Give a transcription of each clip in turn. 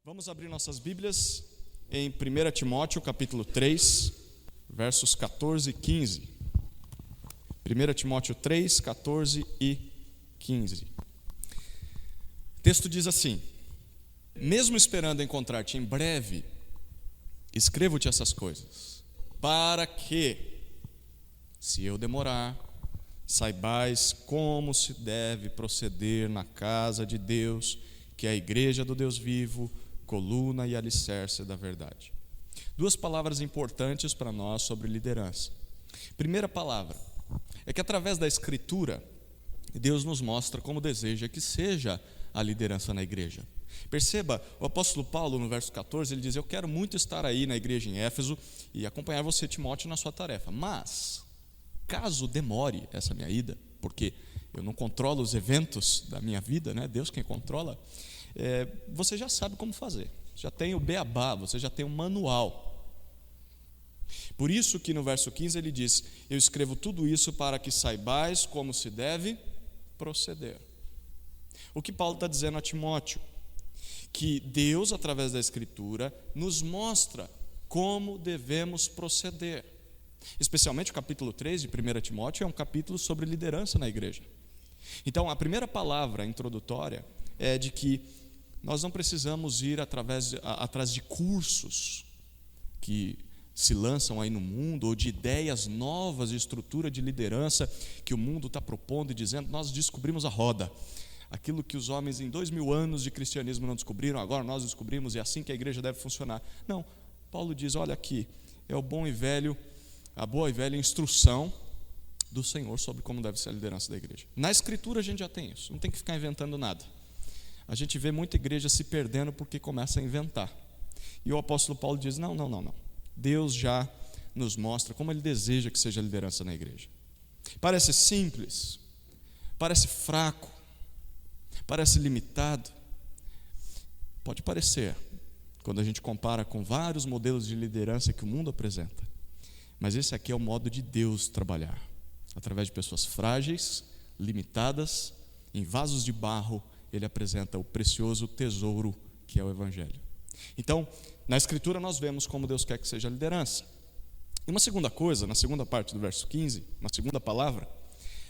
Vamos abrir nossas Bíblias em 1 Timóteo capítulo 3, versos 14 e 15. 1 Timóteo 3, 14 e 15. O texto diz assim: mesmo esperando encontrar-te em breve, escrevo-te essas coisas, para que, se eu demorar, saibais como se deve proceder na casa de Deus, que é a igreja do Deus vivo, coluna e alicerce da verdade. Duas palavras importantes para nós sobre liderança. Primeira palavra é que através da Escritura, Deus nos mostra como deseja que seja a liderança na igreja. Perceba, o apóstolo Paulo no verso 14, ele diz: eu quero muito estar aí na igreja em Éfeso e acompanhar você, Timóteo, na sua tarefa, mas caso demore essa minha ida, porque eu não controlo os eventos da minha vida, né? Deus quem controla, você já sabe como fazer, já tem o beabá, você já tem o manual. Por isso que no verso 15 ele diz: eu escrevo tudo isso para que saibais como se deve proceder. O que Paulo está dizendo a Timóteo? Que Deus, através da Escritura, nos mostra como devemos proceder. Especialmente o capítulo 3 de 1 Timóteo é um capítulo sobre liderança na igreja. Então, a primeira palavra introdutória é de que nós não precisamos ir atrás de cursos que se lançam aí no mundo, ou de ideias novas de estrutura de liderança que o mundo está propondo e dizendo: nós descobrimos a roda. Aquilo que os homens em 2000 anos de cristianismo não descobriram, agora nós descobrimos, e é assim que a igreja deve funcionar. Não, Paulo diz: olha aqui, é a boa e velha instrução do Senhor sobre como deve ser a liderança da igreja. Na Escritura a gente já tem isso, não tem que ficar inventando nada. A gente vê muita igreja se perdendo porque começa a inventar. E o apóstolo Paulo diz: não. Deus já nos mostra como Ele deseja que seja a liderança na igreja. Parece simples, parece fraco, parece limitado. Pode parecer, quando a gente compara com vários modelos de liderança que o mundo apresenta. Mas esse aqui é o modo de Deus trabalhar, através de pessoas frágeis, limitadas, em vasos de barro. Ele apresenta o precioso tesouro que é o Evangelho. Então, na Escritura nós vemos como Deus quer que seja a liderança. E uma segunda coisa, na segunda parte do verso 15, na segunda palavra,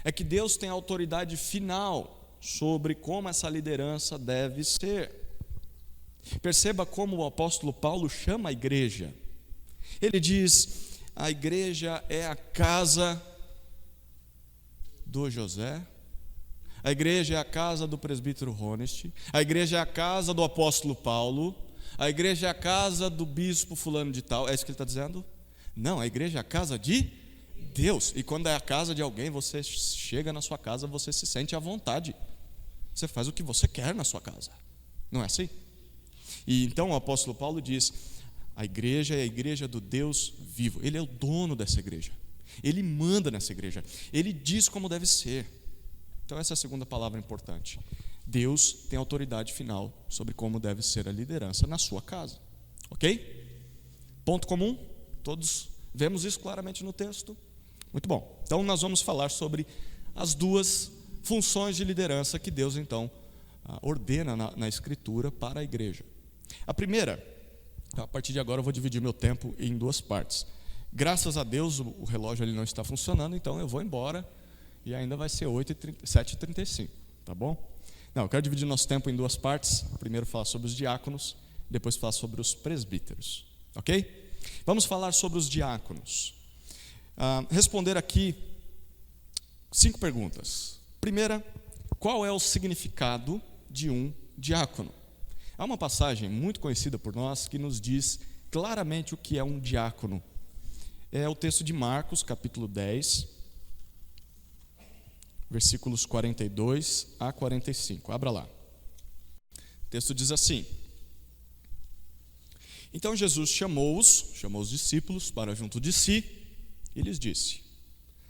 é que Deus tem a autoridade final sobre como essa liderança deve ser. Perceba como o apóstolo Paulo chama a igreja. Ele diz: a igreja é a casa do José, a igreja é a casa do presbítero Honest, a igreja é a casa do apóstolo Paulo, a igreja é a casa do bispo fulano de tal. É isso que ele está dizendo? Não, a igreja é a casa de Deus. E quando é a casa de alguém, você chega na sua casa, você se sente à vontade, você faz o que você quer na sua casa, não é assim? E então o apóstolo Paulo diz: a igreja é a igreja do Deus vivo. Ele é o dono dessa igreja, Ele manda nessa igreja, Ele diz como deve ser. Então essa é a segunda palavra importante. Deus tem autoridade final sobre como deve ser a liderança na sua casa. Ok? Ponto comum? Todos vemos isso claramente no texto? Muito bom. Então nós vamos falar sobre as duas funções de liderança que Deus então ordena na Escritura para a igreja. A primeira, a partir de agora eu vou dividir meu tempo em duas partes. Graças a Deus o relógio ali não está funcionando, então eu vou embora e ainda vai ser 7h35, tá bom? Não, eu quero dividir nosso tempo em duas partes. Primeiro falar sobre os diáconos, depois falar sobre os presbíteros, ok? Vamos falar sobre os diáconos. Responder aqui 5 perguntas. Primeira, qual é o significado de um diácono? Há uma passagem muito conhecida por nós que nos diz claramente o que é um diácono. É o texto de Marcos, capítulo 10, versículos 42 a 45. Abra lá. O texto diz assim: então Jesus chamou os discípulos para junto de si e lhes disse: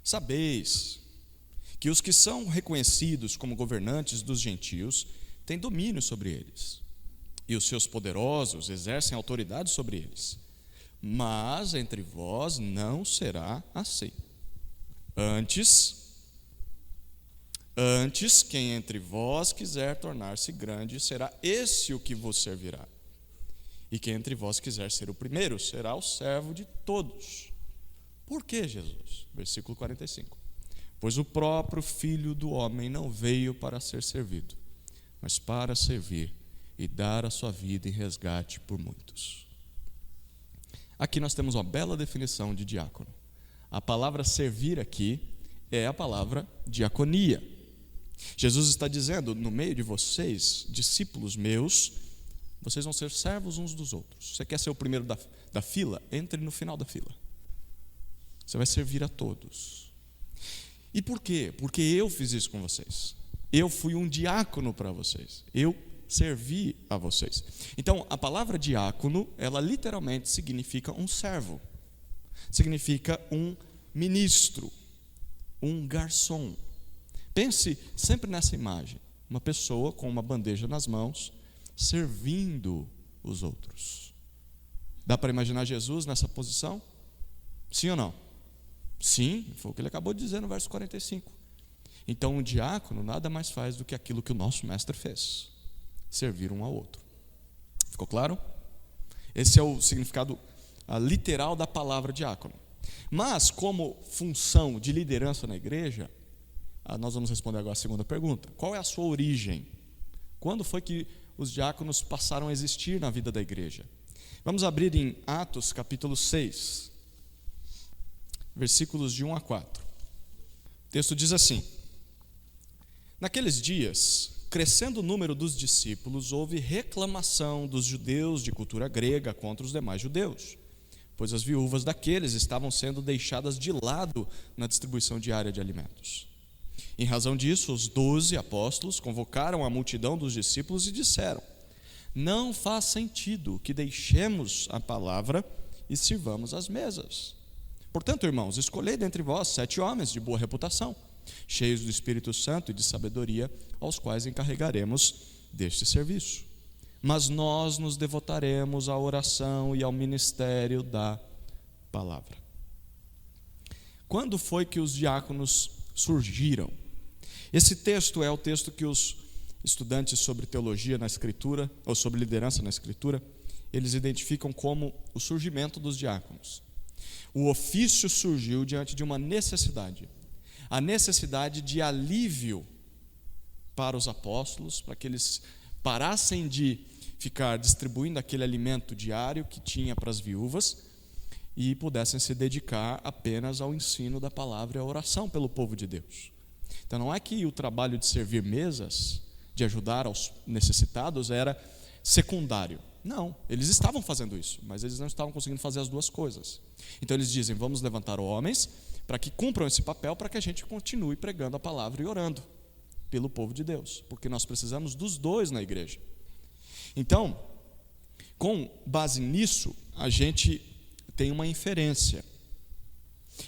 sabeis que os que são reconhecidos como governantes dos gentios têm domínio sobre eles, e os seus poderosos exercem autoridade sobre eles. Mas entre vós não será assim. Antes, quem entre vós quiser tornar-se grande, será esse o que vos servirá. E quem entre vós quiser ser o primeiro, será o servo de todos. Por que, Jesus? Versículo 45. Pois o próprio Filho do Homem não veio para ser servido, mas para servir e dar a sua vida em resgate por muitos. Aqui nós temos uma bela definição de diácono. A palavra servir aqui é a palavra diaconia. Jesus está dizendo, no meio de vocês, discípulos meus, vocês vão ser servos uns dos outros. Você quer ser o primeiro da fila? Entre no final da fila. Você vai servir a todos. E por quê? Porque eu fiz isso com vocês. Eu fui um diácono para vocês. Eu servi a vocês. Então, a palavra diácono, ela literalmente significa um servo. Significa um ministro, um garçom. Pense sempre nessa imagem. Uma pessoa com uma bandeja nas mãos, servindo os outros. Dá para imaginar Jesus nessa posição? Sim ou não? Sim, foi o que ele acabou de dizer no verso 45. Então, um diácono nada mais faz do que aquilo que o nosso mestre fez: servir um ao outro. Ficou claro? Esse é o significado literal da palavra diácono. Mas, como função de liderança na igreja, nós vamos responder agora a segunda pergunta. Qual é a sua origem? Quando foi que os diáconos passaram a existir na vida da igreja? Vamos abrir em Atos capítulo 6, versículos de 1 a 4. O texto diz assim: Naqueles dias, crescendo o número dos discípulos, houve reclamação dos judeus de cultura grega contra os demais judeus, pois as viúvas daqueles estavam sendo deixadas de lado na distribuição diária de alimentos. Em razão disso, os 12 apóstolos convocaram a multidão dos discípulos e disseram: Não faz sentido que deixemos a palavra e sirvamos as mesas. Portanto, irmãos, escolhei dentre vós 7 homens de boa reputação, cheios do Espírito Santo e de sabedoria, aos quais encarregaremos deste serviço. Mas nós nos devotaremos à oração e ao ministério da palavra. Quando foi que os diáconos surgiram? Esse texto é o texto que os estudantes sobre teologia na Escritura, ou sobre liderança na Escritura, eles identificam como o surgimento dos diáconos. O ofício surgiu diante de uma necessidade, a necessidade de alívio para os apóstolos, para que eles parassem de ficar distribuindo aquele alimento diário que tinha para as viúvas e pudessem se dedicar apenas ao ensino da palavra e à oração pelo povo de Deus. Então não é que o trabalho de servir mesas, de ajudar aos necessitados, era secundário. Não, eles estavam fazendo isso, mas eles não estavam conseguindo fazer as duas coisas. Então eles dizem: vamos levantar homens para que cumpram esse papel, para que a gente continue pregando a palavra e orando pelo povo de Deus, porque nós precisamos dos dois na igreja. Então, com base nisso, a gente tem uma inferência.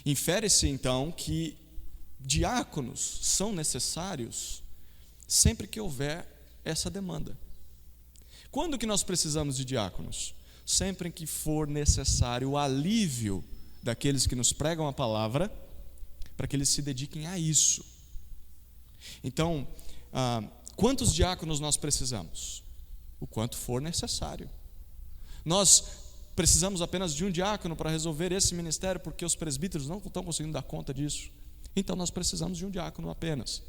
Infere-se então que diáconos são necessários sempre que houver essa demanda. Quando que nós precisamos de diáconos? Sempre em que for necessário o alívio daqueles que nos pregam a palavra, para que eles se dediquem a isso. Então, quantos diáconos nós precisamos? O quanto for necessário. Nós precisamos apenas de um diácono para resolver esse ministério, porque os presbíteros não estão conseguindo dar conta disso. Então nós precisamos de um diácono apenas.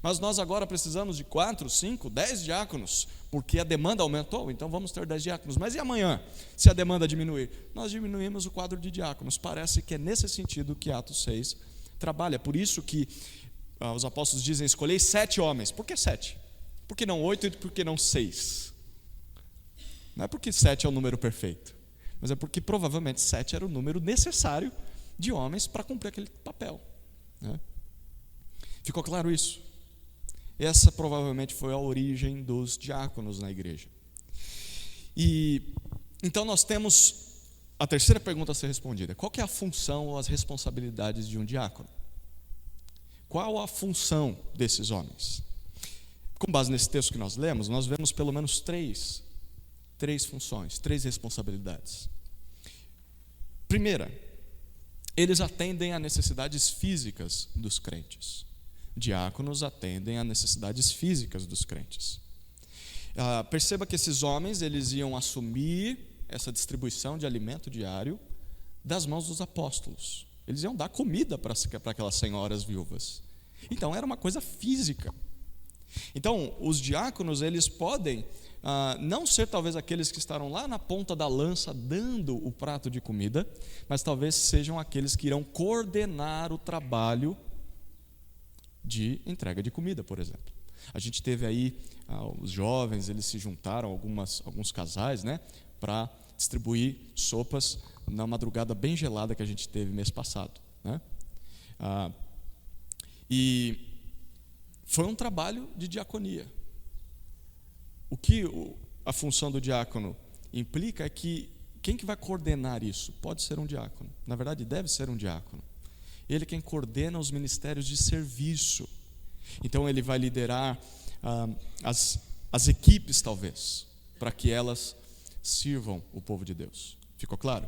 Mas nós agora precisamos de 4, 5, 10 diáconos, porque a demanda aumentou, então vamos ter 10 diáconos. Mas e amanhã, se a demanda diminuir? Nós diminuímos o quadro de diáconos. Parece que é nesse sentido que Atos 6 trabalha. Por isso que os apóstolos dizem: escolhei 7 homens. Por que 7? Por que não 8 e por que não 6? Não é porque 7 é o número perfeito, mas é porque provavelmente 7 era o número necessário de homens para cumprir aquele papel, né? Ficou claro isso? Essa provavelmente foi a origem dos diáconos na igreja. E então nós temos a terceira pergunta a ser respondida: qual que é a função ou as responsabilidades de um diácono? Qual a função desses homens? Com base nesse texto que nós lemos, nós vemos pelo menos três funções, 3 responsabilidades. Primeira, eles atendem a necessidades físicas dos crentes. Diáconos atendem a necessidades físicas dos crentes. Perceba que esses homens, eles iam assumir essa distribuição de alimento diário das mãos dos apóstolos. Eles iam dar comida para aquelas senhoras viúvas. Então era uma coisa física. Então os diáconos, eles podem não ser talvez aqueles que estarão lá na ponta da lança dando o prato de comida, mas talvez sejam aqueles que irão coordenar o trabalho de entrega de comida, por exemplo. A gente teve aí os jovens, eles se juntaram, alguns casais, né, para distribuir sopas na madrugada bem gelada que a gente teve mês passado, né? E foi um trabalho de diaconia. O que a função do diácono implica é que quem que vai coordenar isso? Pode ser um diácono. Na verdade, deve ser um diácono. Ele é quem coordena os ministérios de serviço. Então, ele vai liderar as equipes, talvez, para que elas sirvam o povo de Deus. Ficou claro?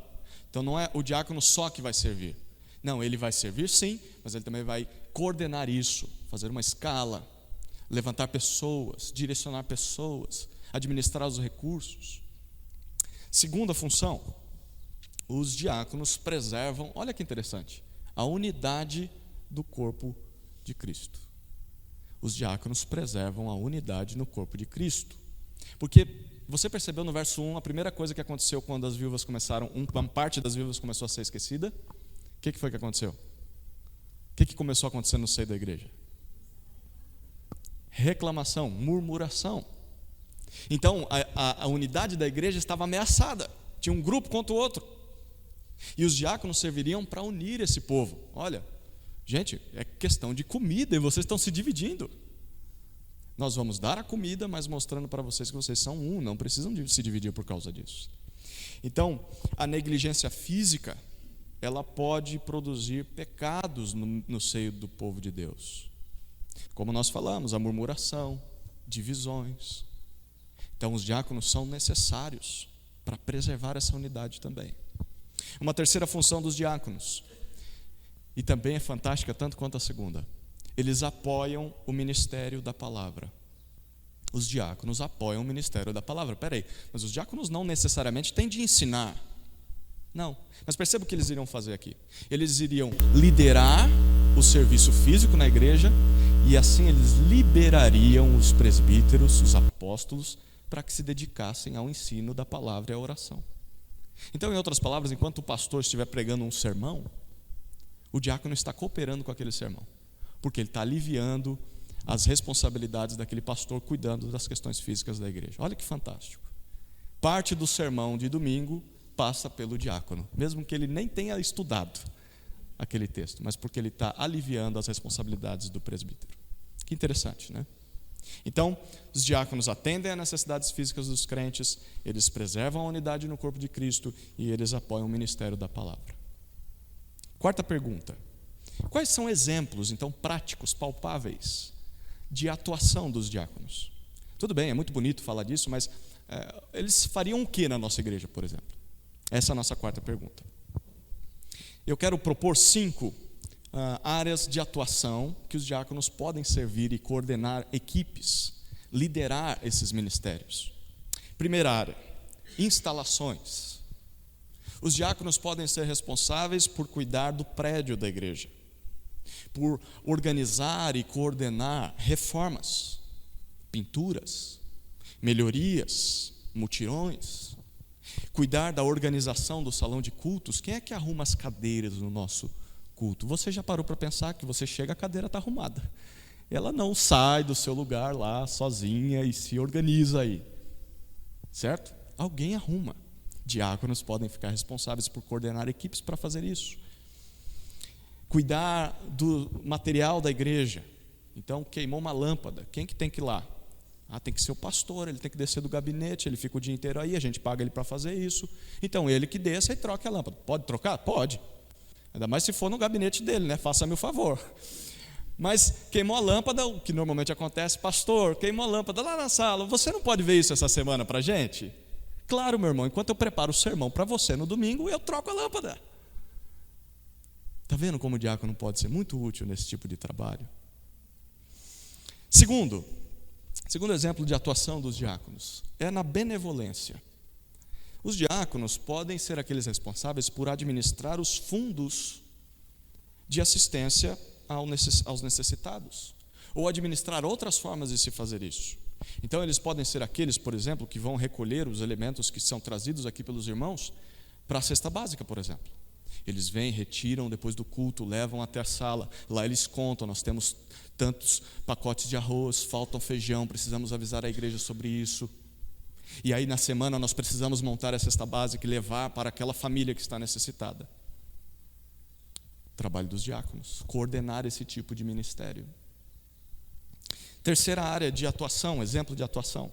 Então, não é o diácono só que vai servir. Não, ele vai servir sim, mas ele também vai coordenar isso, fazer uma escala, levantar pessoas, direcionar pessoas, administrar os recursos. Segunda função, os diáconos preservam, olha que interessante, a unidade do corpo de Cristo. Os diáconos preservam a unidade no corpo de Cristo. Porque você percebeu no verso 1, a primeira coisa que aconteceu quando as viúvas começaram, uma parte das viúvas começou a ser esquecida? O que foi que aconteceu? O que começou a acontecer no seio da igreja? Reclamação, murmuração. Então, a unidade da igreja estava ameaçada. Tinha um grupo contra o outro. E os diáconos serviriam para unir esse povo. Olha, gente, é questão de comida e vocês estão se dividindo. Nós vamos dar a comida, mas mostrando para vocês que vocês são um, não precisam se dividir por causa disso. Então, a negligência física, ela pode produzir pecados no seio do povo de Deus. Como nós falamos, a murmuração, divisões. Então, os diáconos são necessários para preservar essa unidade também. Uma terceira função dos diáconos, e também é fantástica tanto quanto a segunda, eles apoiam o ministério da palavra. Os diáconos apoiam o ministério da palavra. Peraí, mas os diáconos não necessariamente têm de ensinar. Não, mas perceba o que eles iriam fazer aqui. Eles iriam liderar o serviço físico na igreja e assim eles liberariam os presbíteros, os apóstolos, para que se dedicassem ao ensino da palavra e à oração. Então, em outras palavras, enquanto o pastor estiver pregando um sermão, o diácono está cooperando com aquele sermão, porque ele está aliviando as responsabilidades daquele pastor, cuidando das questões físicas da igreja. Olha que fantástico. Parte do sermão de domingo passa pelo diácono, mesmo que ele nem tenha estudado aquele texto, mas porque ele está aliviando as responsabilidades do presbítero. Que interessante, né? Então, os diáconos atendem às necessidades físicas dos crentes, eles preservam a unidade no corpo de Cristo e eles apoiam o ministério da palavra. Quarta pergunta: quais são exemplos, então, práticos, palpáveis, de atuação dos diáconos? Tudo bem, é muito bonito falar disso, mas eles fariam o que na nossa igreja, por exemplo? Essa é a nossa quarta pergunta. Eu quero propor 5 áreas de atuação que os diáconos podem servir e coordenar equipes, liderar esses ministérios. Primeira área, instalações. Os diáconos podem ser responsáveis por cuidar do prédio da igreja, por organizar e coordenar reformas, pinturas, melhorias, mutirões, cuidar da organização do salão de cultos. Quem é que arruma as cadeiras no nosso culto? Você já parou para pensar que você chega, a cadeira está arrumada. Ela não sai do seu lugar lá sozinha e se organiza aí, certo? Alguém arruma. Diáconos podem ficar responsáveis por coordenar equipes para fazer isso. Cuidar do material da igreja. Então, queimou uma lâmpada, quem que tem que ir lá? Tem que ser o pastor, ele tem que descer do gabinete, ele fica o dia inteiro aí, a gente paga ele para fazer isso. Então, ele que desça e troca a lâmpada. Pode trocar? Pode. Ainda mais se for no gabinete dele, né? Faça-me o favor. Mas queimou a lâmpada, o que normalmente acontece, pastor, queimou a lâmpada lá na sala, você não pode ver isso essa semana para a gente? Claro, meu irmão, enquanto eu preparo o sermão para você no domingo, eu troco a lâmpada. Está vendo como o diácono pode ser muito útil nesse tipo de trabalho? Segundo exemplo de atuação dos diáconos é na benevolência. Os diáconos podem ser aqueles responsáveis por administrar os fundos de assistência aos necessitados, ou administrar outras formas de se fazer isso. Então, eles podem ser aqueles, por exemplo, que vão recolher os elementos que são trazidos aqui pelos irmãos para a cesta básica, por exemplo. Eles vêm, retiram depois do culto, levam até a sala, lá eles contam, nós temos tantos pacotes de arroz, faltam feijão, precisamos avisar a igreja sobre isso. E aí na semana nós precisamos montar a cesta básica e levar para aquela família que está necessitada. Trabalho dos diáconos, coordenar esse tipo de ministério. Terceira área de atuação, exemplo de atuação,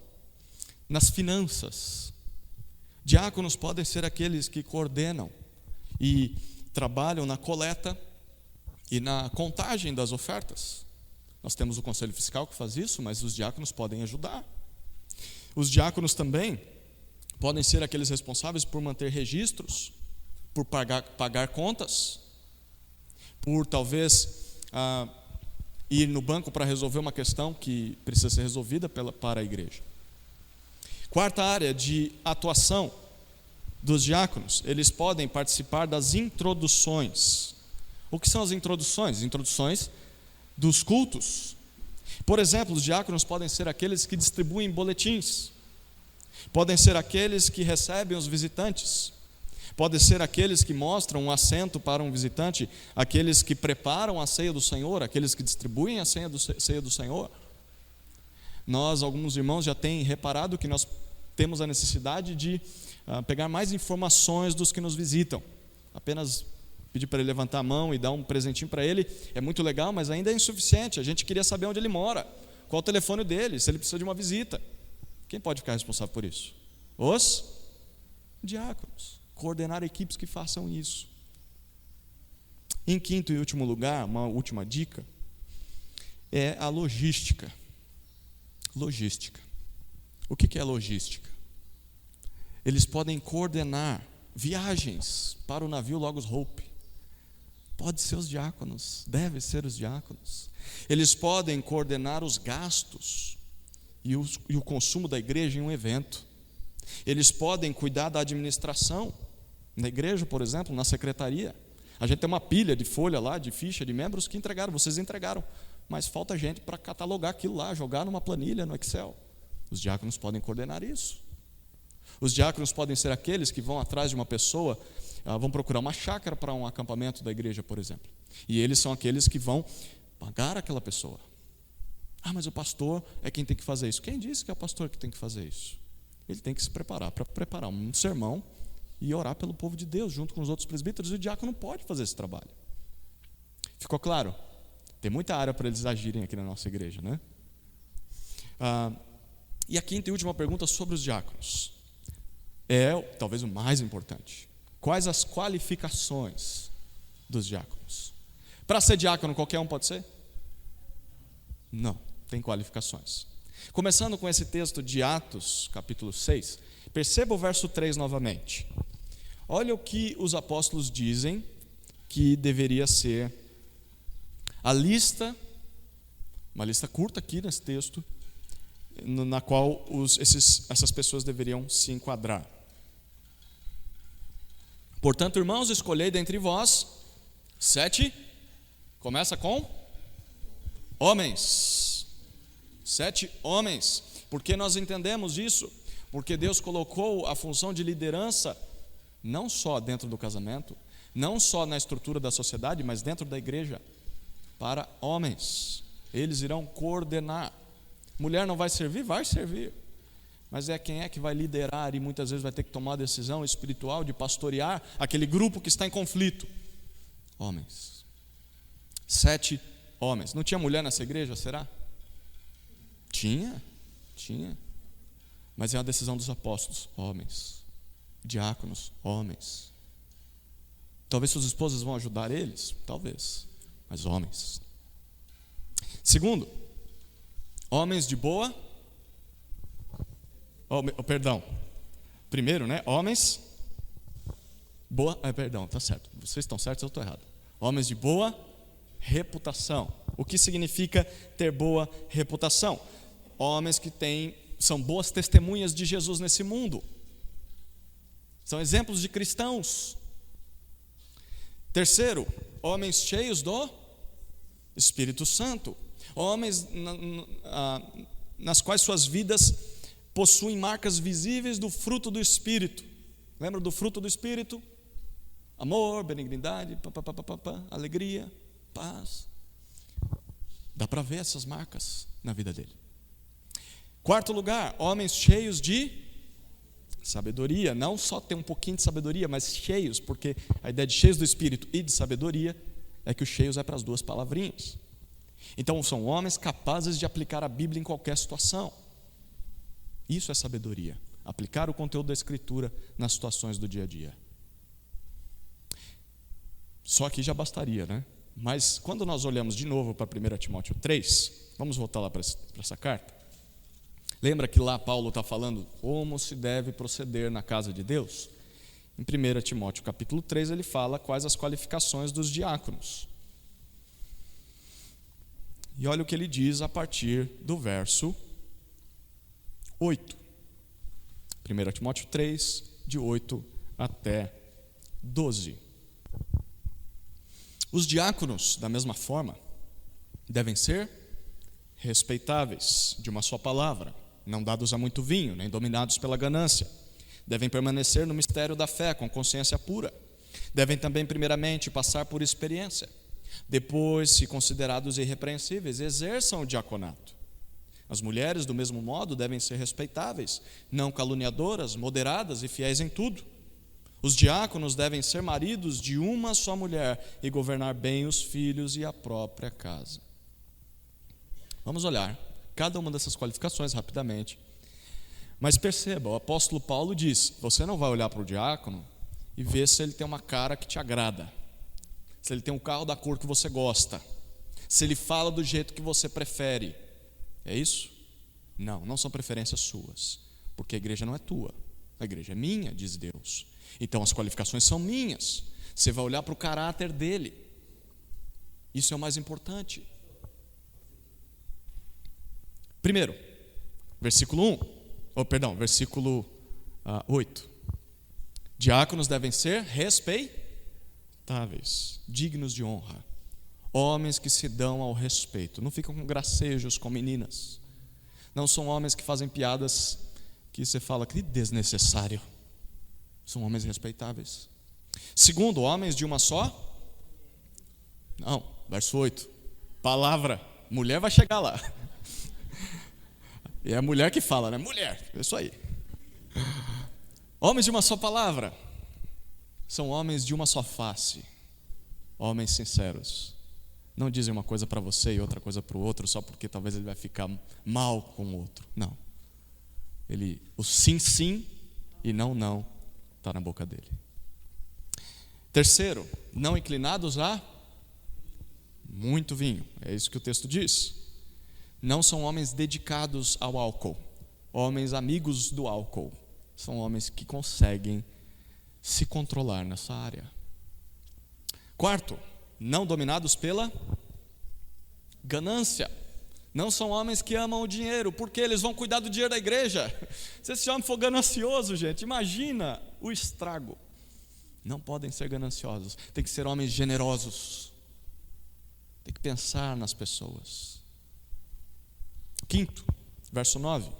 nas finanças. Diáconos podem ser aqueles que coordenam e trabalham na coleta e na contagem das ofertas. Nós temos o conselho fiscal que faz isso, mas os diáconos podem ajudar. Os diáconos também podem ser aqueles responsáveis por manter registros, por pagar contas, por talvez ir no banco para resolver uma questão que precisa ser resolvida para a igreja. Quarta área de atuação dos diáconos, eles podem participar das introduções. O que são as introduções? Introduções dos cultos. Por exemplo, os diáconos podem ser aqueles que distribuem boletins, podem ser aqueles que recebem os visitantes, podem ser aqueles que mostram um assento para um visitante, aqueles que preparam a ceia do Senhor, aqueles que distribuem a ceia do Senhor. Alguns irmãos já têm reparado que nós temos a necessidade de pegar mais informações dos que nos visitam. Apenas pedir para ele levantar a mão e dar um presentinho para ele é muito legal, mas ainda é insuficiente. A gente queria saber onde ele mora, qual o telefone dele, se ele precisa de uma visita. Quem pode ficar responsável por isso? Os diáconos. Coordenar equipes que façam isso. Em quinto e último lugar, uma última dica, é a logística. Logística. O que é logística? Eles podem coordenar viagens para o navio Logos Hope. Pode ser os diáconos, deve ser os diáconos. Eles podem coordenar os gastos e o consumo da igreja em um evento. Eles podem cuidar da administração na igreja, por exemplo, na secretaria. A gente tem uma pilha de folha lá, de ficha de membros que entregaram, vocês entregaram, mas falta gente para catalogar aquilo lá, jogar numa planilha no Excel. Os diáconos podem coordenar isso. Os diáconos podem ser aqueles que vão atrás de uma pessoa, vão procurar uma chácara para um acampamento da igreja, por exemplo. E eles são aqueles que vão pagar aquela pessoa. Mas o pastor é quem tem que fazer isso. Quem disse que é o pastor que tem que fazer isso? Ele tem que se preparar para preparar um sermão e orar pelo povo de Deus, junto com os outros presbíteros, e o diácono pode fazer esse trabalho. Ficou claro? Tem muita área para eles agirem aqui na nossa igreja, né? E a quinta e última pergunta sobre os diáconos é talvez o mais importante. Quais as qualificações dos diáconos? Para ser diácono, qualquer um pode ser? Não, tem qualificações. Começando com esse texto de Atos, capítulo 6, perceba o verso 3 novamente. Olha o que os apóstolos dizem que deveria ser a lista, uma lista curta aqui nesse texto, na qual essas pessoas deveriam se enquadrar. Portanto, irmãos, escolhei dentre vós 7, começa com homens. 7 homens. Por que nós entendemos isso? Porque Deus colocou a função de liderança não só dentro do casamento, não só na estrutura da sociedade, mas dentro da igreja, para homens. Eles irão coordenar. Mulher não vai servir? Vai servir. Mas quem é que vai liderar e muitas vezes vai ter que tomar a decisão espiritual de pastorear aquele grupo que está em conflito? Homens. 7 homens. Não tinha mulher nessa igreja, será? Tinha. Mas é uma decisão dos apóstolos, homens. Diáconos, homens. Talvez suas esposas vão ajudar eles, talvez, mas homens. Segundo, homens de boa. Primeiro, né? Homens boa. Tá certo. Vocês estão certos, eu estou errado. Homens de boa reputação. O que significa ter boa reputação? Homens que são boas testemunhas de Jesus nesse mundo. São exemplos de cristãos. Terceiro, homens cheios do Espírito Santo. Homens nas quais suas vidas possuem marcas visíveis do fruto do Espírito. Lembra do fruto do Espírito? Amor, benignidade, alegria, paz. Dá para ver essas marcas na vida dele. Quarto lugar, homens cheios de sabedoria. Não só ter um pouquinho de sabedoria, mas cheios, porque a ideia de cheios do Espírito e de sabedoria é que o cheios é para as duas palavrinhas. Então são homens capazes de aplicar a Bíblia em qualquer situação. Isso é sabedoria, aplicar o conteúdo da Escritura nas situações do dia a dia. Só aqui já bastaria, né? Mas quando nós olhamos de novo para 1 Timóteo 3, vamos voltar lá para essa carta. Lembra que lá Paulo está falando como se deve proceder na casa de Deus? Em 1 Timóteo capítulo 3 ele fala quais as qualificações dos diáconos. E olha o que ele diz a partir do verso 8. 1 Timóteo 3, de 8 até 12. Os diáconos, da mesma forma, devem ser respeitáveis, de uma só palavra, não dados a muito vinho, nem dominados pela ganância. Devem permanecer no mistério da fé, com consciência pura. Devem também, primeiramente, passar por experiência. Depois, se considerados irrepreensíveis, exerçam o diaconato. As mulheres, do mesmo modo, devem ser respeitáveis, não caluniadoras, moderadas e fiéis em tudo. Os diáconos devem ser maridos de uma só mulher e governar bem os filhos e a própria casa. Vamos olhar cada uma dessas qualificações rapidamente. Mas perceba, o apóstolo Paulo diz: você não vai olhar para o diácono e ver se ele tem uma cara que te agrada, se ele tem um carro da cor que você gosta, se ele fala do jeito que você prefere. É isso? Não, não são preferências suas, porque a igreja não é tua, a igreja é minha, diz Deus. Então as qualificações são minhas. Você vai olhar para o caráter dele. Isso é o mais importante. Primeiro, versículo 8. Diáconos devem ser respeitáveis, dignos de honra, homens que se dão ao respeito, não ficam com gracejos com meninas, não são homens que fazem piadas que você fala que desnecessário. São homens respeitáveis. Segundo, homens de uma só? Não, verso 8. Palavra, mulher vai chegar lá. E é a mulher que fala, né? Mulher, é isso aí. Homens de uma só palavra. São homens de uma só face. Homens sinceros. Não dizem uma coisa para você e outra coisa para o outro só porque talvez ele vai ficar mal com o outro. Não. O sim, sim e não, não está na boca dele. Terceiro, não inclinados a muito vinho. É isso que o texto diz. Não são homens dedicados ao álcool, homens amigos do álcool. São homens que conseguem se controlar nessa área. Quarto, não dominados pela ganância. Não são homens que amam o dinheiro, porque eles vão cuidar do dinheiro da igreja. Se esse homem for ganancioso, gente, imagina o estrago. Não podem ser gananciosos, tem que ser homens generosos. Tem que pensar nas pessoas. Quinto, verso 9.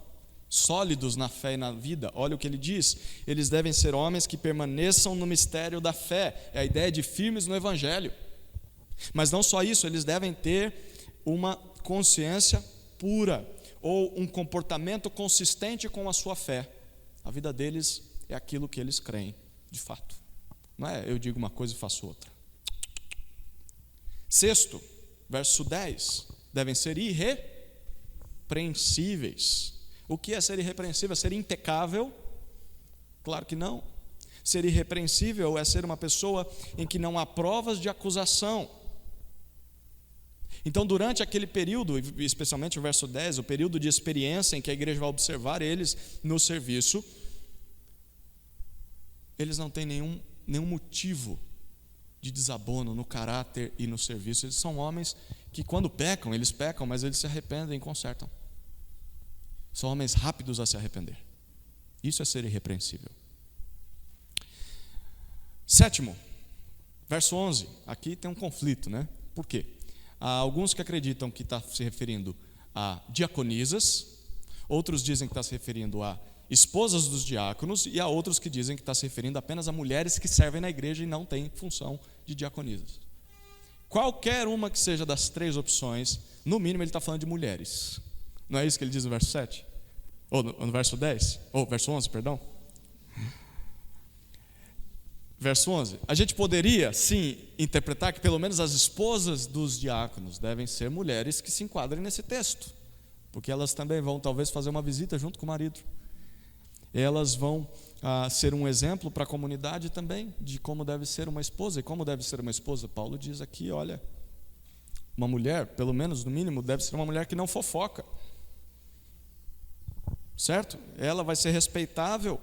Sólidos na fé e na vida. Olha o que ele diz. Eles devem ser homens que permaneçam no mistério da fé. É a ideia de firmes no evangelho. Mas não só isso, eles devem ter uma consciência pura, ou um comportamento consistente com a sua fé. A vida deles é aquilo que eles creem, de fato. Não é eu digo uma coisa e faço outra. Sexto, verso 10. Devem ser irrepreensíveis. O que é ser irrepreensível? Ser impecável? Claro que não. Ser irrepreensível é ser uma pessoa em que não há provas de acusação. Então, durante aquele período, especialmente o verso 10, o período de experiência em que a igreja vai observar eles no serviço, eles não têm nenhum motivo de desabono no caráter e no serviço. Eles são homens que, quando pecam, eles pecam, mas eles se arrependem e consertam. São homens rápidos a se arrepender. Isso é ser irrepreensível. Sétimo, verso 11. Aqui tem um conflito, né? Por quê? Há alguns que acreditam que está se referindo a diaconisas, outros dizem que está se referindo a esposas dos diáconos, e há outros que dizem que está se referindo apenas a mulheres que servem na igreja e não têm função de diaconisas. Qualquer uma que seja das três opções, no mínimo ele está falando de mulheres. Não é isso que ele diz no verso 7? Ou no verso 10? Ou verso 11, perdão? Verso 11. A gente poderia, sim, interpretar que pelo menos as esposas dos diáconos devem ser mulheres que se enquadrem nesse texto, porque elas também vão talvez fazer uma visita junto com o marido. Elas vão ser um exemplo para a comunidade também de como deve ser uma esposa. E como deve ser uma esposa? Paulo diz aqui, olha, uma mulher, pelo menos no mínimo, deve ser uma mulher que não fofoca, certo? Ela vai ser respeitável,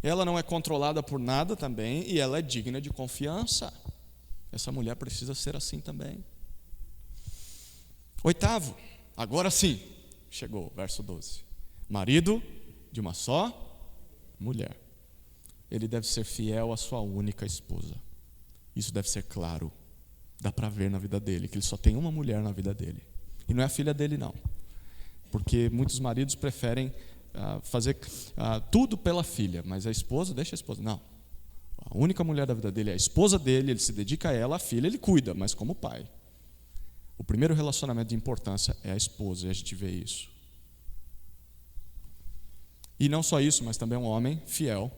ela não é controlada por nada também, e ela é digna de confiança. Essa mulher precisa ser assim também. Oitavo, agora sim, chegou, verso 12. Marido de uma só mulher, ele deve ser fiel à sua única esposa. Isso deve ser claro, dá para ver na vida dele, que ele só tem uma mulher na vida dele, e não é a filha dele não, porque muitos maridos preferem fazer tudo pela filha, mas a esposa, deixa a esposa, não, a única mulher da vida dele é a esposa dele, ele se dedica a ela, a filha ele cuida, mas como pai. O primeiro relacionamento de importância é a esposa, e a gente vê isso. E não só isso, mas também um homem fiel,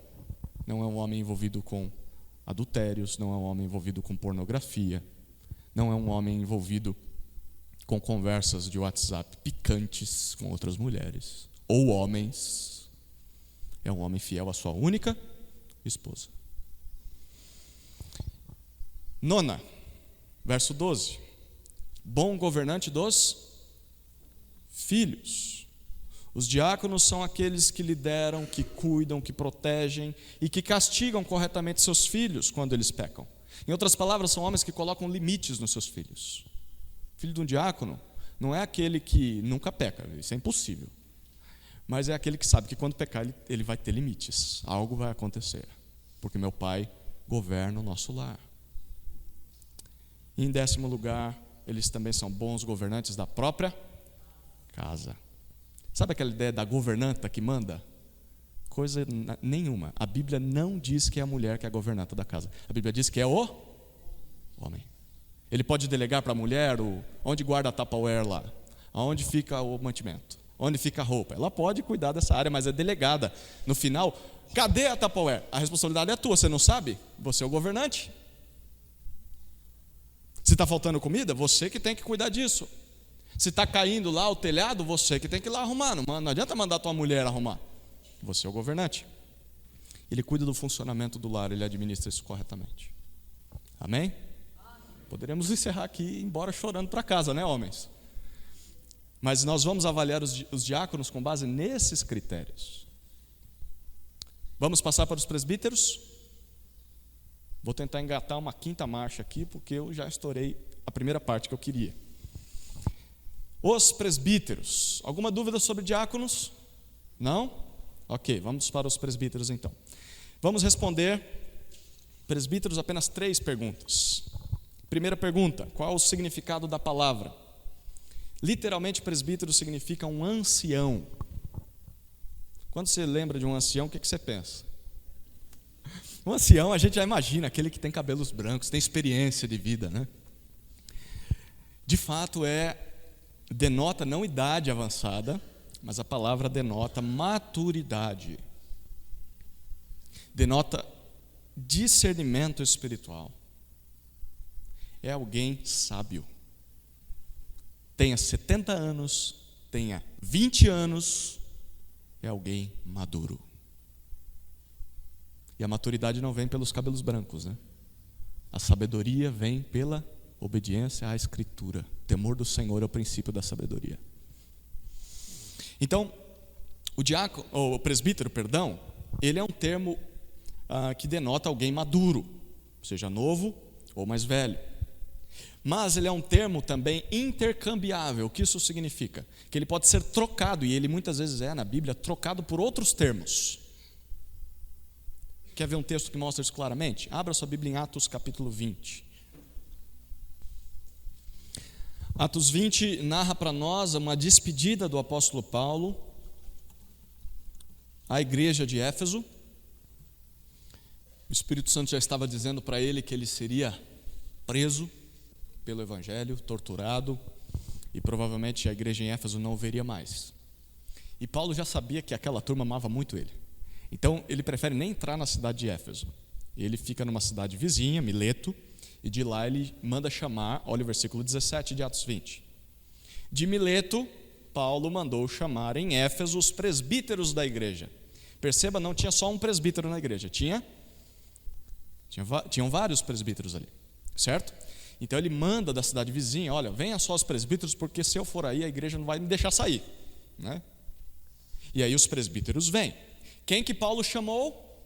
não é um homem envolvido com adultérios, não é um homem envolvido com pornografia, não é um homem envolvido com conversas de WhatsApp picantes com outras mulheres, ou homens. É um homem fiel à sua única esposa. Nona, verso 12. Bom governante dos filhos. Os diáconos são aqueles que lideram, que cuidam, que protegem e que castigam corretamente seus filhos quando eles pecam. Em outras palavras, são homens que colocam limites nos seus filhos. O filho de um diácono não é aquele que nunca peca, isso é impossível. Mas é aquele que sabe que quando pecar ele vai ter limites, algo vai acontecer, porque meu pai governa o nosso lar. E em 10º lugar, eles também são bons governantes da própria casa. Sabe aquela ideia da governanta que manda? Coisa nenhuma. A Bíblia não diz que é a mulher que é a governanta da casa. A Bíblia diz que é o homem. Ele pode delegar para a mulher onde guarda a Tupperware lá, aonde fica o mantimento, onde fica a roupa. Ela pode cuidar dessa área, mas é delegada. No final, cadê a Tupperware? A responsabilidade é tua, você não sabe? Você é o governante. Se está faltando comida, você que tem que cuidar disso. Se está caindo lá o telhado, você que tem que ir lá arrumar. Não adianta mandar tua mulher arrumar. Você é o governante. Ele cuida do funcionamento do lar, ele administra isso corretamente. Amém? Poderíamos encerrar aqui e ir embora chorando para casa, né, homens? Mas nós vamos avaliar os diáconos com base nesses critérios. Vamos passar para os presbíteros? Vou tentar engatar uma quinta marcha aqui, porque eu já estourei a primeira parte que eu queria. Os presbíteros. Alguma dúvida sobre diáconos? Não? Ok, vamos para os presbíteros então. Vamos responder, presbíteros, apenas 3 perguntas. Primeira pergunta: qual o significado da palavra? Literalmente, presbítero significa um ancião. Quando você lembra de um ancião, o que você pensa? Um ancião, a gente já imagina aquele que tem cabelos brancos, tem experiência de vida, né? De fato, denota não idade avançada, mas a palavra denota maturidade, denota discernimento espiritual. É alguém sábio. Tenha 70 anos, tenha 20 anos, é alguém maduro. E a maturidade não vem pelos cabelos brancos, né? A sabedoria vem pela obediência à Escritura. O temor do Senhor é o princípio da sabedoria. Então, o presbítero, ele é um termo que denota alguém maduro, seja novo ou mais velho. Mas ele é um termo também intercambiável. O que isso significa? Que ele pode ser trocado, e ele muitas vezes na Bíblia, trocado por outros termos. Quer ver um texto que mostra isso claramente? Abra sua Bíblia em Atos capítulo 20. Atos 20 narra para nós uma despedida do apóstolo Paulo à igreja de Éfeso. O Espírito Santo já estava dizendo para ele que ele seria preso pelo evangelho, torturado, e provavelmente a igreja em Éfeso não o veria mais. E Paulo já sabia que aquela turma amava muito ele. Então ele prefere nem entrar na cidade de Éfeso. Ele fica numa cidade vizinha, Mileto, e de lá ele manda chamar, olha o versículo 17 de Atos 20. De Mileto, Paulo mandou chamar em Éfeso os presbíteros da igreja. Perceba, não tinha só um presbítero na igreja, tinham vários presbíteros ali, certo? Então ele manda da cidade vizinha, olha, venha só os presbíteros, porque se eu for aí, a igreja não vai me deixar sair, né? E aí os presbíteros vêm. Quem que Paulo chamou?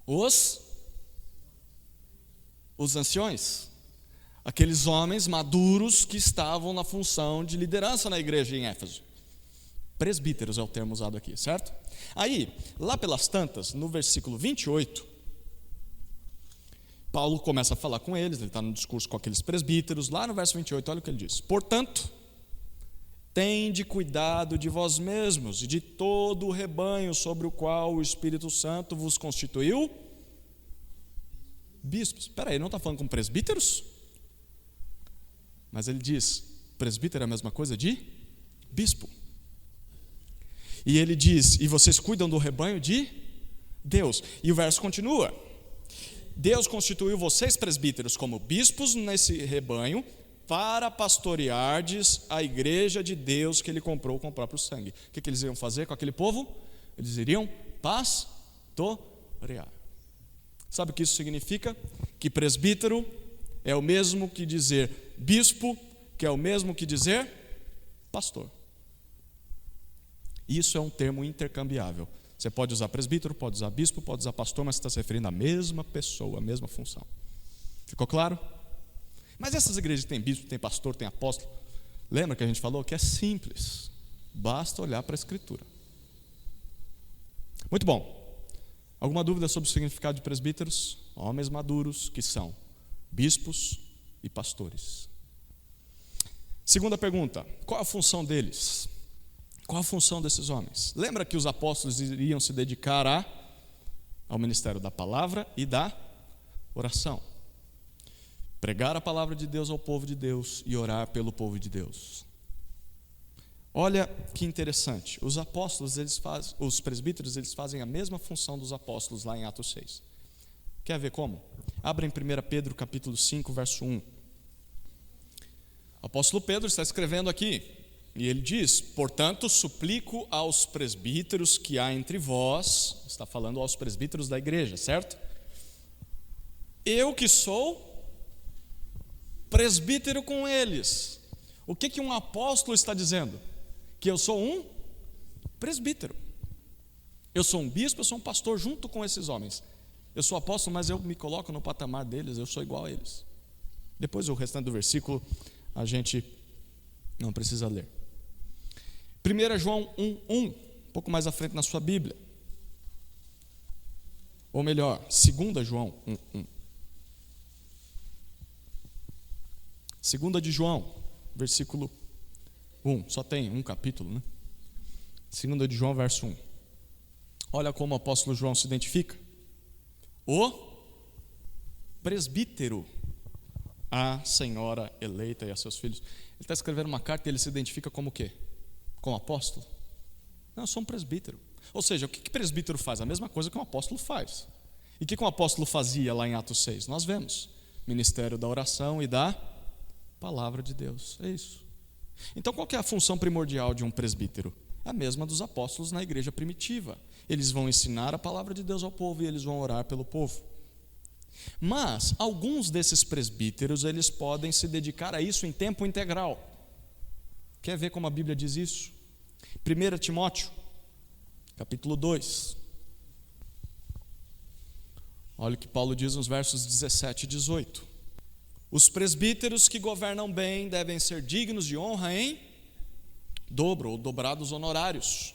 Os anciões, aqueles homens maduros que estavam na função de liderança na igreja em Éfeso. Presbíteros é o termo usado aqui, certo? Aí, lá pelas tantas, no versículo 28, Paulo começa a falar com eles, ele está no discurso com aqueles presbíteros. Lá no verso 28, olha o que ele diz: portanto, tende cuidado de vós mesmos e de todo o rebanho sobre o qual o Espírito Santo vos constituiu bispos. Espera aí, ele não está falando com presbíteros? Mas ele diz, presbítero é a mesma coisa de bispo. E ele diz, e vocês cuidam do rebanho de Deus. E o verso continua: Deus constituiu vocês presbíteros como bispos nesse rebanho, para pastoreardes a igreja de Deus que ele comprou com o próprio sangue. O que eles iam fazer com aquele povo? Eles iriam pastorear. Sabe o que isso significa? Que presbítero é o mesmo que dizer bispo, que é o mesmo que dizer pastor. Isso é um termo intercambiável. Você pode usar presbítero, pode usar bispo, pode usar pastor, mas você está se referindo à mesma pessoa, à mesma função. Ficou claro? Mas essas igrejas têm bispo, tem pastor, tem apóstolo. Lembra que a gente falou que é simples, basta olhar para a Escritura. Muito bom. Alguma dúvida sobre o significado de presbíteros? Homens maduros que são bispos e pastores. Segunda pergunta: qual a função deles? Qual a função desses homens? Lembra que os apóstolos iriam se dedicar ao ministério da palavra e da oração. Pregar a palavra de Deus ao povo de Deus e orar pelo povo de Deus. Olha que interessante, os apóstolos, os presbíteros, eles fazem a mesma função dos apóstolos lá em Atos 6. Quer ver como? Abra em 1 Pedro capítulo 5, verso 1. O apóstolo Pedro está escrevendo aqui, e ele diz: portanto, suplico aos presbíteros que há entre vós, está falando aos presbíteros da igreja, certo? Eu que sou presbítero com eles. O que um apóstolo está dizendo? Que eu sou um presbítero. Eu sou um bispo, eu sou um pastor junto com esses homens. Eu sou apóstolo, mas eu me coloco no patamar deles, eu sou igual a eles. Depois o restante do versículo a gente não precisa ler. 1 João 1:1, um pouco mais à frente na sua Bíblia. Ou melhor, 2 João 1:1. 2 de João, versículo 1, só tem um capítulo, né? 2 de João, verso 1. Olha como o apóstolo João se identifica. O presbítero, a senhora eleita e a seus filhos. Ele está escrevendo uma carta e ele se identifica como o quê? Como apóstolo? Não, eu sou um presbítero. Ou seja, o que presbítero faz? A mesma coisa que um apóstolo faz. E o que um apóstolo fazia lá em Atos 6? Nós vemos. Ministério da oração e da palavra de Deus. É isso. Então qual que é a função primordial de um presbítero? É a mesma dos apóstolos na igreja primitiva. Eles vão ensinar a palavra de Deus ao povo e eles vão orar pelo povo. Mas alguns desses presbíteros, eles podem se dedicar a isso em tempo integral. Quer ver como a Bíblia diz isso? 1 Timóteo, capítulo 2. Olha o que Paulo diz nos versos 17 e 18. Os presbíteros que governam bem devem ser dignos de honra em dobro ou dobrados honorários,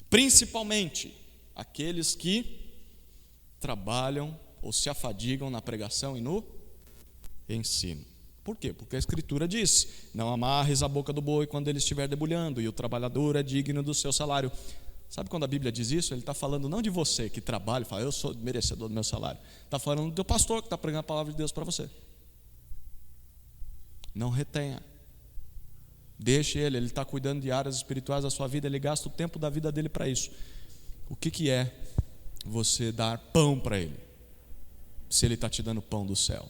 principalmente aqueles que trabalham ou se afadigam na pregação e no ensino. Por quê? Porque a Escritura diz: não amarres a boca do boi quando ele estiver debulhando, e o trabalhador é digno do seu salário. Sabe quando a Bíblia diz isso? Ele está falando não de você que trabalha e fala, eu sou merecedor do meu salário. Está falando do teu pastor que está pregando a palavra de Deus para você. Não retenha. Deixe ele está cuidando de áreas espirituais da sua vida, ele gasta o tempo da vida dele para isso. O que é você dar pão para ele, se ele está te dando pão do céu?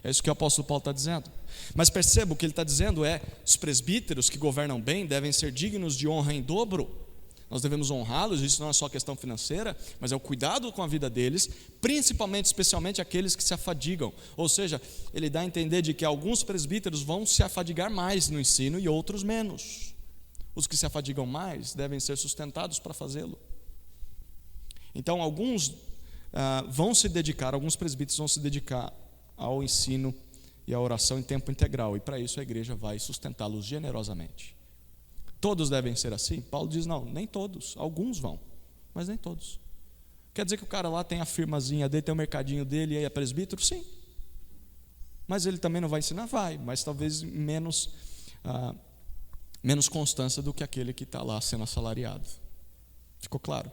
É isso que o apóstolo Paulo está dizendo. Mas perceba, o que ele está dizendo é: os presbíteros que governam bem devem ser dignos de honra em dobro. Nós devemos honrá-los. Isso não é só questão financeira, mas é o cuidado com a vida deles, principalmente, especialmente aqueles que se afadigam. Ou seja, ele dá a entender de que alguns presbíteros vão se afadigar mais no ensino e outros menos. Os que se afadigam mais devem ser sustentados para fazê-lo. Então, alguns alguns presbíteros vão se dedicar ao ensino e à oração em tempo integral, e para isso a igreja vai sustentá-los generosamente. Todos devem ser assim? Paulo diz não, nem todos, alguns vão, mas nem todos. Quer dizer que o cara lá tem a firmazinha dele, tem o mercadinho dele e aí é presbítero? Sim. Mas ele também não vai ensinar? Vai, mas talvez menos constância do que aquele que está lá sendo assalariado. Ficou claro?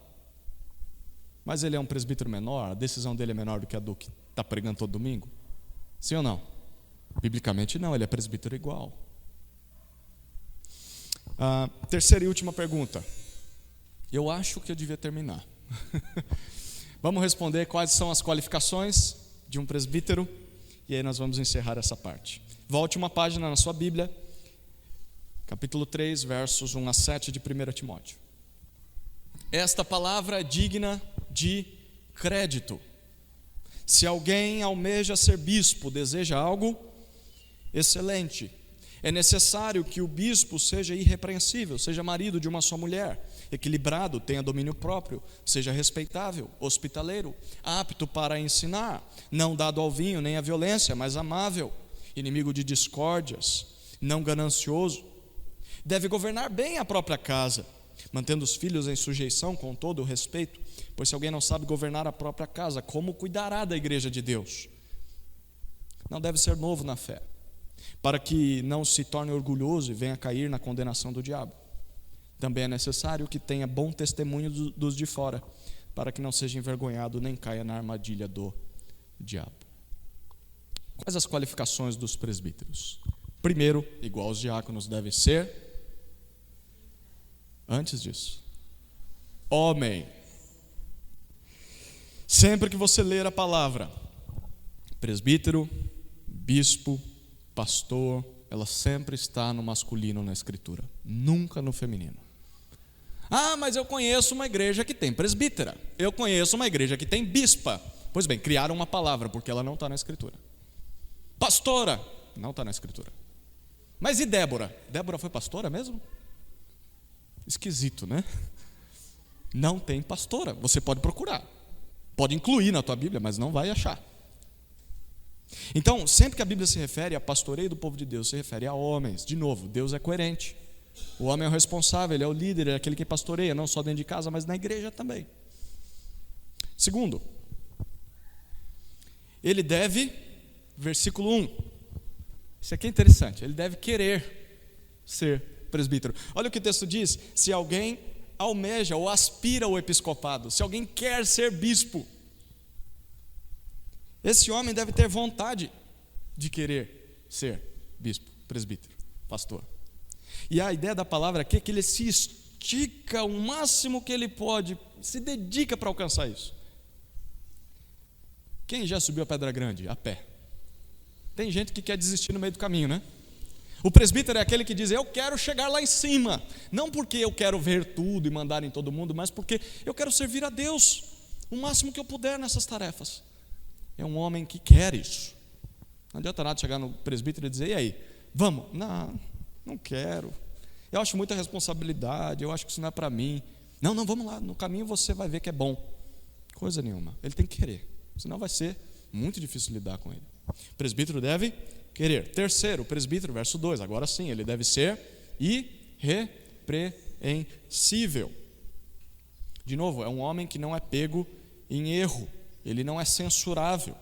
Mas ele é um presbítero menor, a decisão dele é menor do que a do que está pregando todo domingo? Sim ou não? Biblicamente não, ele é presbítero igual. Terceira e última pergunta. Eu acho que eu devia terminar. Vamos responder quais são as qualificações de um presbítero, e aí nós vamos encerrar essa parte. Volte uma página na sua Bíblia, capítulo 3, versos 1 a 7 de 1 Timóteo. Esta palavra é digna de crédito. Se alguém almeja ser bispo, deseja algo excelente. É necessário que o bispo seja irrepreensível, seja marido de uma só mulher, equilibrado, tenha domínio próprio, seja respeitável, hospitaleiro, apto para ensinar, não dado ao vinho nem à violência, mas amável, inimigo de discórdias, não ganancioso. Deve governar bem a própria casa, mantendo os filhos em sujeição com todo o respeito, pois se alguém não sabe governar a própria casa, como cuidará da igreja de Deus? Não deve ser novo na fé, para que não se torne orgulhoso e venha cair na condenação do diabo. Também é necessário que tenha bom testemunho dos de fora, para que não seja envergonhado nem caia na armadilha do diabo. Quais as qualificações dos presbíteros? Primeiro, igual aos diáconos, deve ser, antes disso, homem. Sempre que você ler a palavra presbítero, bispo, pastor, ela sempre está no masculino na Escritura, nunca no feminino. Mas eu conheço uma igreja que tem presbítera, eu conheço uma igreja que tem bispa. Pois bem, criaram uma palavra porque ela não está na Escritura. Pastora, não está na Escritura. Mas e Débora? Débora foi pastora mesmo? Esquisito, né? Não tem pastora, você pode procurar, pode incluir na tua Bíblia, mas não vai achar. Então, sempre que a Bíblia se refere a pastoreio do povo de Deus, se refere a homens. De novo, Deus é coerente. O homem é o responsável, ele é o líder, ele é aquele que pastoreia, não só dentro de casa, mas na igreja também. Segundo, ele deve, versículo 1, isso aqui é interessante, ele deve querer ser presbítero. Olha o que o texto diz: se alguém almeja ou aspira ao episcopado, se alguém quer ser bispo, esse homem deve ter vontade de querer ser bispo, presbítero, pastor. E a ideia da palavra aqui é que ele se estica o máximo que ele pode, se dedica para alcançar isso. Quem já subiu a Pedra Grande a pé? Tem gente que quer desistir no meio do caminho, né? O presbítero é aquele que diz: eu quero chegar lá em cima, não porque eu quero ver tudo e mandar em todo mundo, mas porque eu quero servir a Deus o máximo que eu puder nessas tarefas. É um homem que quer isso. Não adianta nada chegar no presbítero e dizer: e aí, vamos? Não quero. Eu acho muita responsabilidade, eu acho que isso não é para mim. Não, vamos lá, no caminho você vai ver que é bom. Coisa nenhuma, ele tem que querer, senão vai ser muito difícil lidar com ele. O presbítero deve querer. Terceiro, o presbítero, verso 2, agora sim, ele deve ser irrepreensível. De novo, é um homem que não é pego em erro, ele não é censurável,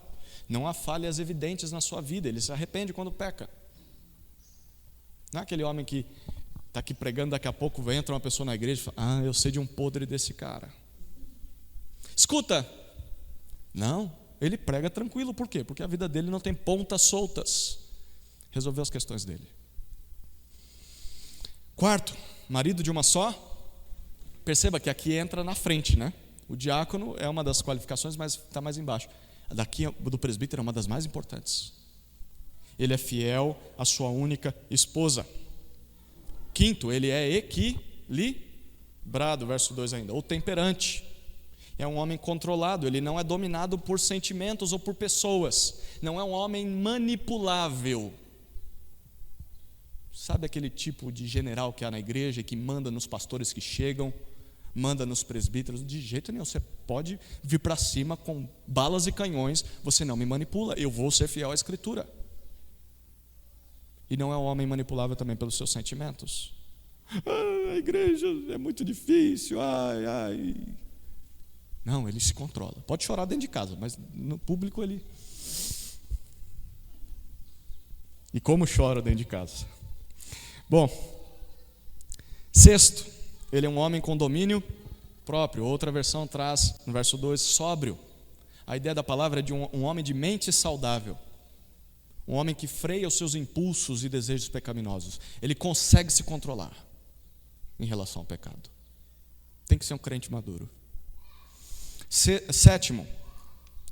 não há falhas evidentes na sua vida, ele se arrepende quando peca. Não é aquele homem que está aqui pregando, daqui a pouco entra uma pessoa na igreja e fala: eu sei de um podre desse cara. Escuta, não, ele prega tranquilo, por quê? Porque a vida dele não tem pontas soltas, resolveu as questões dele. Quarto, marido de uma só. Perceba que aqui entra na frente, né? O diácono é uma das qualificações, mas está mais embaixo. A daqui do presbítero é uma das mais importantes. Ele é fiel à sua única esposa. Quinto, ele é equilibrado, verso 2 ainda, ou temperante. É um homem controlado, ele não é dominado por sentimentos ou por pessoas. Não é um homem manipulável. Sabe aquele tipo de general que há na igreja e que manda nos pastores que chegam, manda nos presbíteros? De jeito nenhum, você pode vir para cima com balas e canhões, você não me manipula, eu vou ser fiel à Escritura. E não é um homem manipulável também pelos seus sentimentos. A igreja é muito difícil, Não, ele se controla. Pode chorar dentro de casa, mas no público ele... E como chora dentro de casa. Bom, sexto, ele é um homem com domínio próprio. Outra versão traz, no verso 2, sóbrio. A ideia da palavra é de um homem de mente saudável. Um homem que freia os seus impulsos e desejos pecaminosos. Ele consegue se controlar em relação ao pecado. Tem que ser um crente maduro. Sétimo,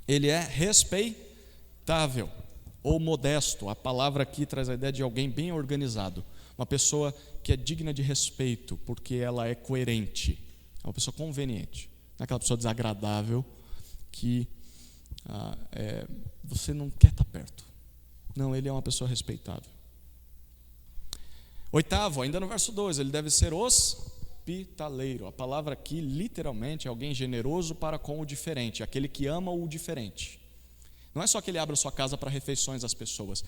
ele é respeitável ou modesto. A palavra aqui traz a ideia de alguém bem organizado. Uma pessoa que é digna de respeito, porque ela é coerente. É uma pessoa conveniente. Não é aquela pessoa desagradável que você não quer estar perto. Não, ele é uma pessoa respeitável. Oitavo, ainda no verso 2, ele deve ser hospitaleiro. A palavra aqui, literalmente, é alguém generoso para com o diferente, aquele que ama o diferente. Não é só que ele abra sua casa para refeições às pessoas.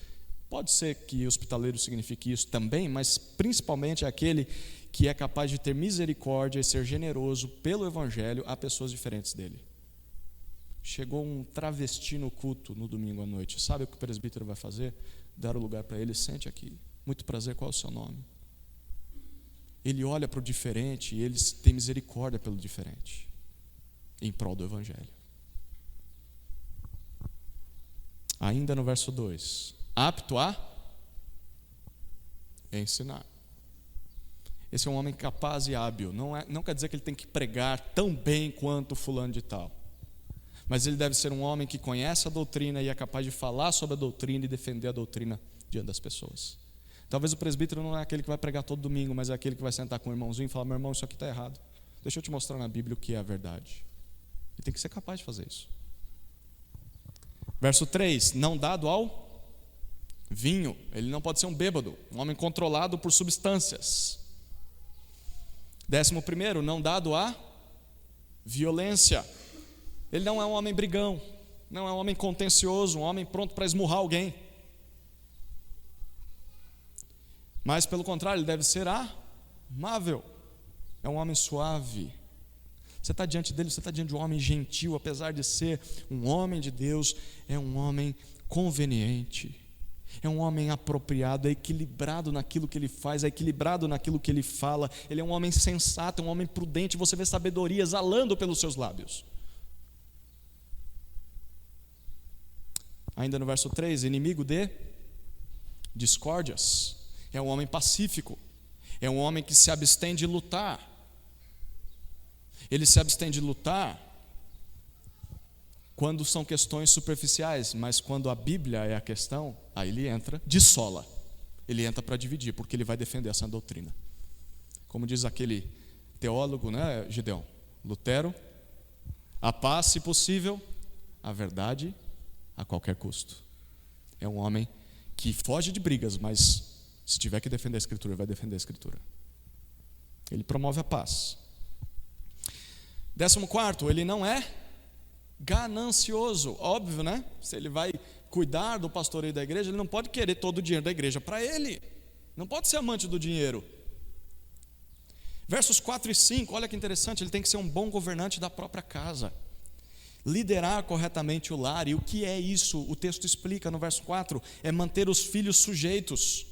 Pode ser que hospitaleiro signifique isso também, mas principalmente é aquele que é capaz de ter misericórdia e ser generoso pelo Evangelho a pessoas diferentes dele. Chegou um travesti no culto no domingo à noite. Sabe o que o presbítero vai fazer? Dar o lugar para ele. Sente aqui. Muito prazer, qual é o seu nome? Ele olha para o diferente e ele tem misericórdia pelo diferente, em prol do Evangelho. Ainda no verso 2, apto a ensinar. Esse é um homem capaz e hábil. Não quer dizer que ele tem que pregar tão bem quanto fulano de tal, mas ele deve ser um homem que conhece a doutrina e é capaz de falar sobre a doutrina e defender a doutrina diante das pessoas. Talvez o presbítero não é aquele que vai pregar todo domingo, mas é aquele que vai sentar com o irmãozinho e falar: meu irmão, isso aqui está errado, deixa eu te mostrar na Bíblia o que é a verdade. Ele tem que ser capaz de fazer isso. Verso 3, não dado ao vinho. Ele não pode ser um bêbado, um homem controlado por substâncias. 11º, não dado à violência. Ele não é um homem brigão, não é um homem contencioso, um homem pronto para esmurrar alguém. Mas pelo contrário, ele deve ser amável. É um homem suave. Você está diante dele, você está diante de um homem gentil. Apesar de ser um homem de Deus, é um homem conveniente. É um homem apropriado, é equilibrado naquilo que ele faz, é equilibrado naquilo que ele fala. Ele é um homem sensato, é um homem prudente. Você vê sabedoria exalando pelos seus lábios. Ainda no verso 3, inimigo de discórdias. É um homem pacífico. É um homem que se abstém de lutar. Ele se abstém de lutar quando são questões superficiais, mas quando a Bíblia é a questão, aí ele entra de sola. Ele entra para dividir, porque ele vai defender essa doutrina. Como diz aquele teólogo, né, Gideão? Lutero: a paz, se possível, a verdade a qualquer custo. É um homem que foge de brigas, mas se tiver que defender a Escritura, vai defender a Escritura. Ele promove a paz. 14º, ele não é ganancioso. Óbvio, né? Se ele vai cuidar do pastoreio da igreja, ele não pode querer todo o dinheiro da igreja para ele. Não pode ser amante do dinheiro. Versos 4 e 5, olha que interessante, ele tem que ser um bom governante da própria casa. Liderar corretamente o lar. E o que é isso? O texto explica no verso 4: é manter os filhos sujeitos,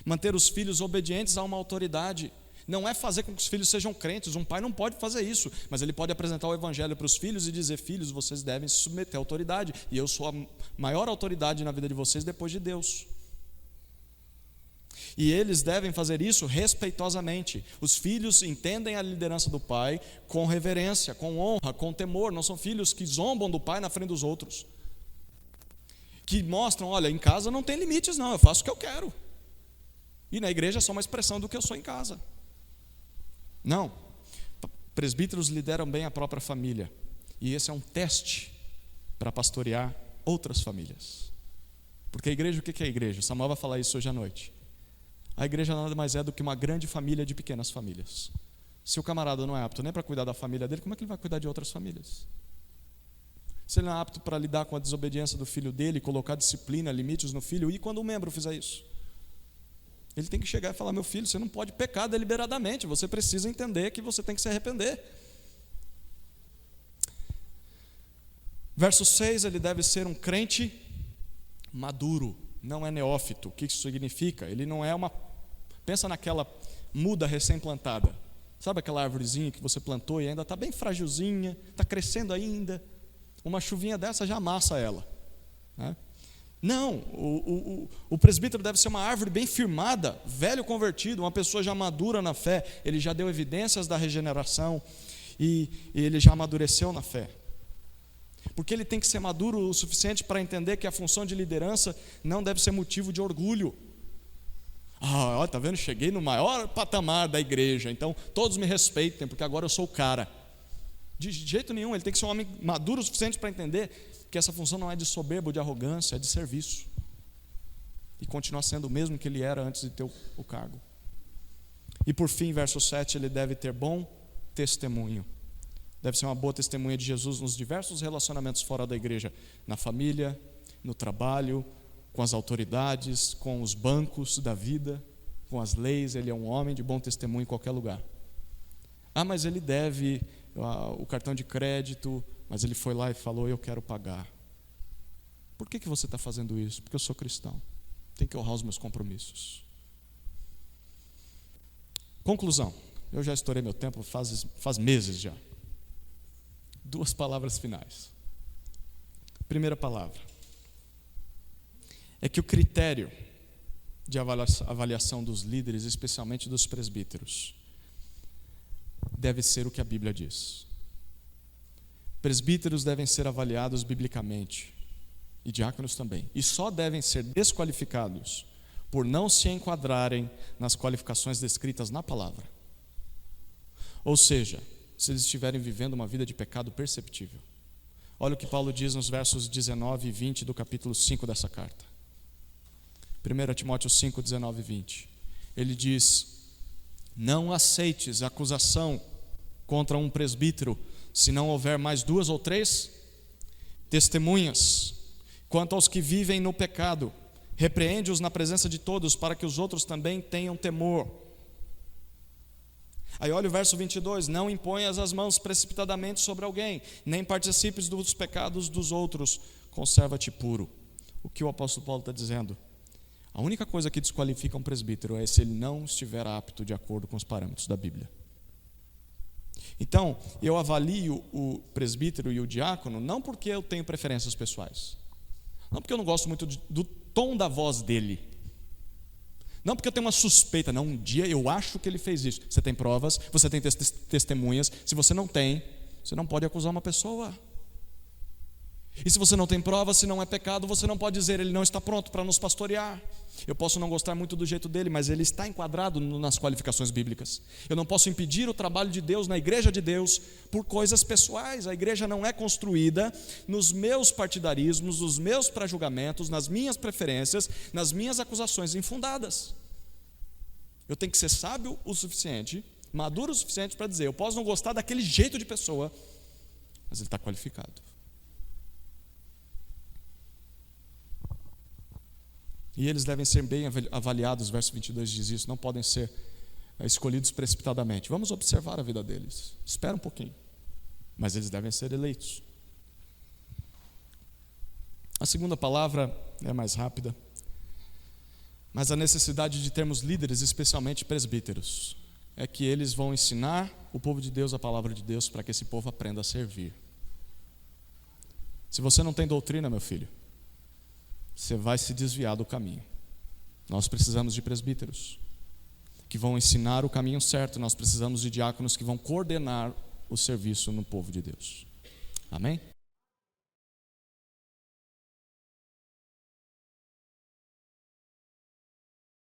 manter os filhos obedientes a uma autoridade. Não é fazer com que os filhos sejam crentes. Um pai não pode fazer isso, mas ele pode apresentar o evangelho para os filhos e dizer: filhos, vocês devem se submeter à autoridade, e eu sou a maior autoridade na vida de vocês depois de Deus. E eles devem fazer isso respeitosamente. Os filhos entendem a liderança do pai com reverência, com honra, com temor. Não são filhos que zombam do pai na frente dos outros, que mostram: olha, em casa não tem limites não, eu faço o que eu quero, e na igreja é só uma expressão do que eu sou em casa. Não, presbíteros lideram bem a própria família, e esse é um teste para pastorear outras famílias. Porque a igreja, o que é a igreja? Samuel vai falar isso hoje à noite. A igreja nada mais é do que uma grande família de pequenas famílias. Se o camarada não é apto nem para cuidar da família dele, como é que ele vai cuidar de outras famílias? Se ele não é apto para lidar com a desobediência do filho dele, colocar disciplina, limites no filho, e quando um membro fizer isso? Ele tem que chegar e falar: meu filho, você não pode pecar deliberadamente, você precisa entender que você tem que se arrepender. Verso 6, ele deve ser um crente maduro, não é neófito. O que isso significa? Ele não é uma... Pensa naquela muda recém-plantada. Sabe aquela árvorezinha que você plantou e ainda está bem fragilzinha, está crescendo ainda? Uma chuvinha dessa já amassa ela, né? Não, o presbítero deve ser uma árvore bem firmada, velho convertido, uma pessoa já madura na fé. Ele já deu evidências da regeneração e ele já amadureceu na fé. Porque ele tem que ser maduro o suficiente para entender que a função de liderança não deve ser motivo de orgulho. Ó, tá vendo? Cheguei no maior patamar da igreja, então todos me respeitem, porque agora eu sou o cara. De jeito nenhum. Ele tem que ser um homem maduro o suficiente para entender que essa função não é de soberba, de arrogância, é de serviço, e continuar sendo o mesmo que ele era antes de ter o cargo. E por fim, verso 7, ele deve ter bom testemunho. Deve ser uma boa testemunha de Jesus nos diversos relacionamentos fora da igreja, na família, no trabalho, com as autoridades, com os bancos da vida, com as leis. Ele é um homem de bom testemunho em qualquer lugar. Mas ele deve o cartão de crédito, mas ele foi lá e falou: eu quero pagar. Por que você está fazendo isso? Porque eu sou cristão, tenho que honrar os meus compromissos. Conclusão. Eu já estourei meu tempo faz meses já. 2 palavras finais. Primeira palavra é que o critério de avaliação dos líderes, especialmente dos presbíteros, deve ser o que a Bíblia diz. Presbíteros devem ser avaliados biblicamente, e diáconos também, e só devem ser desqualificados por não se enquadrarem nas qualificações descritas na palavra. Ou seja, se eles estiverem vivendo uma vida de pecado perceptível. Olha o que Paulo diz nos versos 19 e 20 do capítulo 5 dessa carta. 1 Timóteo 5, 19 e 20. Ele diz: não aceites acusação contra um presbítero, se não houver mais 2 ou 3 testemunhas. Quanto aos que vivem no pecado, repreende-os na presença de todos, para que os outros também tenham temor. Aí olha o verso 22, não imponhas as mãos precipitadamente sobre alguém, nem participes dos pecados dos outros, conserva-te puro. O que o apóstolo Paulo está dizendo? A única coisa que desqualifica um presbítero é se ele não estiver apto de acordo com os parâmetros da Bíblia. Então, eu avalio o presbítero e o diácono não porque eu tenho preferências pessoais, não porque eu não gosto muito do tom da voz dele, não porque eu tenho uma suspeita, não, um dia eu acho que ele fez isso. Você tem provas, você tem testemunhas. Se você não tem, você não pode acusar uma pessoa. E se você não tem prova, se não é pecado, você não pode dizer: ele não está pronto para nos pastorear. Eu posso não gostar muito do jeito dele, mas ele está enquadrado nas qualificações bíblicas. Eu não posso impedir o trabalho de Deus na igreja de Deus por coisas pessoais. A igreja não é construída nos meus partidarismos, nos meus pré-julgamentos, nas minhas preferências, nas minhas acusações infundadas. Eu tenho que ser sábio o suficiente, maduro o suficiente para dizer: eu posso não gostar daquele jeito de pessoa, mas ele está qualificado. E eles devem ser bem avaliados, verso 22 diz isso, não podem ser escolhidos precipitadamente. Vamos observar a vida deles, espera um pouquinho, mas eles devem ser eleitos. A segunda palavra é mais rápida, mas a necessidade de termos líderes, especialmente presbíteros, é que eles vão ensinar o povo de Deus a palavra de Deus para que esse povo aprenda a servir. Se você não tem doutrina, meu filho, você vai se desviar do caminho. Nós precisamos de presbíteros que vão ensinar o caminho certo. Nós precisamos de diáconos que vão coordenar o serviço no povo de Deus. Amém?